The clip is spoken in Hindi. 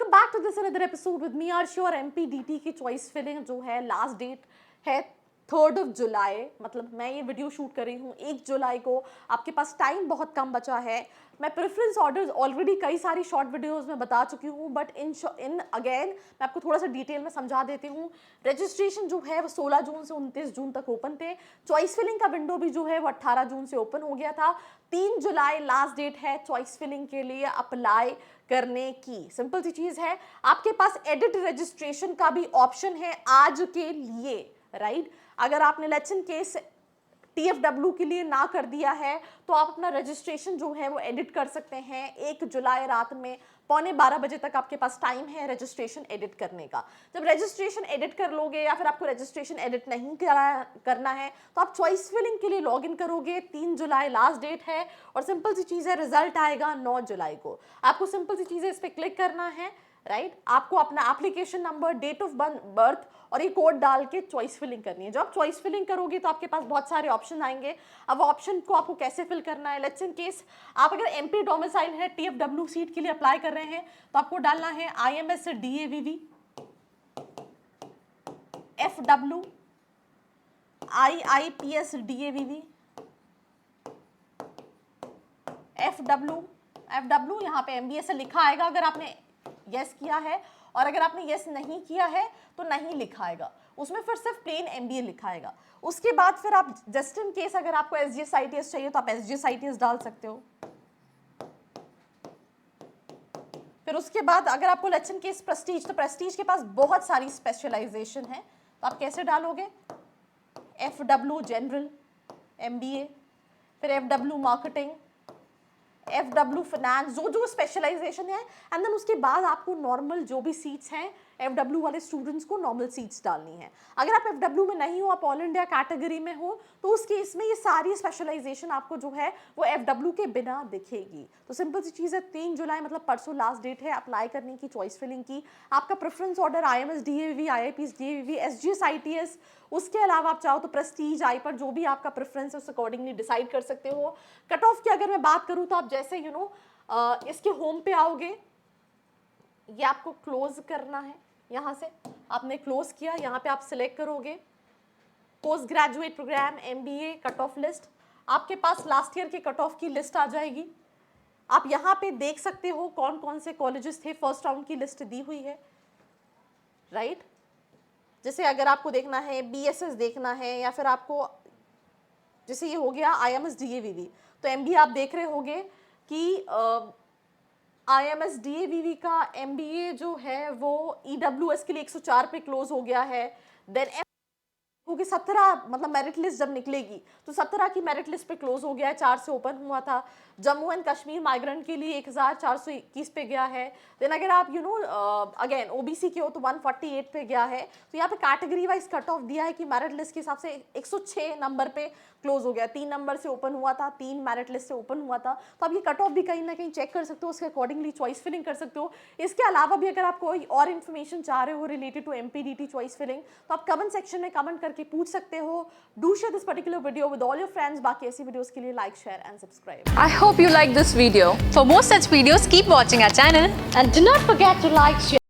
Welcome back to this another episode with me Aarshi. और एमपीडीटी की चॉइस फिलिंग जो है लास्ट डेट है 3 जुलाई। मतलब मैं ये वीडियो शूट कर रही हूँ 1 जुलाई को। आपके पास टाइम बहुत कम बचा है। मैं प्रेफरेंस ऑर्डर्स ऑलरेडी कई सारी शॉर्ट वीडियोस में बता चुकी हूँ, बट इन अगेन मैं आपको थोड़ा सा डिटेल में समझा देती हूँ। रजिस्ट्रेशन जो है वो 16 जून से 29 जून तक ओपन थे। चॉइस फिलिंग का विंडो भी जो है वो 18 जून से ओपन हो गया था। 3 जुलाई लास्ट डेट है चॉइस फिलिंग के लिए अप्लाई करने की। सिंपल सी चीज है, आपके पास एडिट रजिस्ट्रेशन का भी ऑप्शन है आज के लिए, राइट। अगर आपने इलेक्शन केस TFW के लिए ना कर दिया है तो आप अपना रजिस्ट्रेशन जो है वो एडिट कर सकते हैं। 1 जुलाई रात में 11:15 बजे तक आपके पास टाइम है रजिस्ट्रेशन एडिट करने का। जब रजिस्ट्रेशन एडिट कर लोगे या फिर आपको रजिस्ट्रेशन एडिट नहीं करना है तो आप चॉइस फिलिंग के लिए लॉगिन करोगे। 3 जुलाई लास्ट डेट है और सिंपल सी चीज़ है, रिजल्ट आएगा 9 जुलाई को। आपको सिंपल सी चीज़ है, इस पर क्लिक करना है, राइट। आपको अपना application number, date of birth और ये कोड डाल के चॉइस फिलिंग करनी है। जब आप चॉइस फिलिंग करोगे तो आपके पास बहुत सारे ऑप्शन आएंगे। अब ऑप्शन को आपको कैसे फिल करना है, लेट्स इन केस आप अगर MP डोमिसाइल है, TFW सीट के लिए अप्लाई कर रहे हैं तो आपको डालना है IMS DAVV FW IIPS DAVV FW यहाँ पे MBA से लिखा आएगा अगर आपने यस किया है, और अगर आपने यस नहीं किया है तो नहीं लिखा आएगा, उसमें फिर सिर्फ प्लेन MBA लिखा आएगा। उसके बाद फिर आप जस्ट इन केस अगर आपको SGS ITS चाहिए तो आप SGS ITS डाल सकते हो। फिर उसके बाद अगर आपको इलेक्शन केस प्रेस्टीज, तो प्रेस्टीज के पास बहुत सारी स्पेशलाइजेशन है, तो आप कैसे डालोगे FW जनरल MBA, फिर FW मार्केटिंग, FW फाइनेंस, जो स्पेशलाइजेशन है। एंड देन उसके बाद आपको नॉर्मल जो भी सीट्स हैं FW वाले स्टूडेंट्स को नॉर्मल सीट्स डालनी है। अगर आप FW में नहीं हो, आप ऑल इंडिया कैटेगरी में हो, तो उस केस में ये सारी स्पेशलाइजेशन आपको जो है वो FW के बिना दिखेगी। तो सिंपल सी चीज़ है, 3 जुलाई मतलब परसों लास्ट डेट है अप्लाई करने की, चॉइस फिलिंग की। आपका preference order IMS DAVV IIPS DAVV SGS ITS, उसके अलावा आप चाहो तो प्रेस्टीज आई पर जो भी आपका प्रेफरेंस है उस अकॉर्डिंगली डिसाइड कर सकते हो। कट ऑफ की अगर मैं बात करूँ तो आप जैसे इसके होम पे आओगे, ये आपको क्लोज करना है। यहाँ से आपने क्लोज किया, यहाँ पे आप सिलेक्ट करोगे post graduate program MBA cut off list. आपके पास लास्ट ईयर के कट ऑफ की लिस्ट आ जाएगी। आप यहाँ पे देख सकते हो कौन कौन से कॉलेजेस थे, फर्स्ट राउंड की लिस्ट दी हुई है, राइट। जैसे अगर आपको देखना है BSS देखना है, या फिर आपको जैसे ये हो गया IMS DAVV, तो MBA आप देख रहे होगे कि IMS DAVV का MBA जो है वो EWS के लिए 104 पे क्लोज हो गया है। देन क्योंकि 17 मतलब मेरिट लिस्ट जब निकलेगी तो 17 की मेरिट लिस्ट पे क्लोज हो गया है, 4 से ओपन हुआ था। जम्मू एंड कश्मीर माइग्रेंट के लिए 1421 पे गया है। देन अगर आप अगेन OBC के हो तो 148 पे गया है। तो यहाँ पे कैटेगरी वाइज कट ऑफ दिया है कि मेरिट लिस्ट के हिसाब से 106 नंबर पे क्लोज हो गया, 3 नंबर से ओपन हुआ था, 3 मेरिट लिस्ट से ओपन हुआ था। तो आप ये कट ऑफ भी कहीं ना कहीं चेक कर सकते हो, उसके अकॉर्डिंगली चॉइस फिलिंग कर सकते हो। इसके अलावा भी अगर आप कोई और इन्फॉर्मेशन चाह रहे हो related to MPDT choice filling तो आप कमेंट सेक्शन में कमेंट करके पूछ सकते हो। Do share this particular video with all your friends. बाकी ऐसी वीडियोस के लिए like, share and subscribe. I hope you like this video. For more such videos, keep watching our channel And do not forget to like, share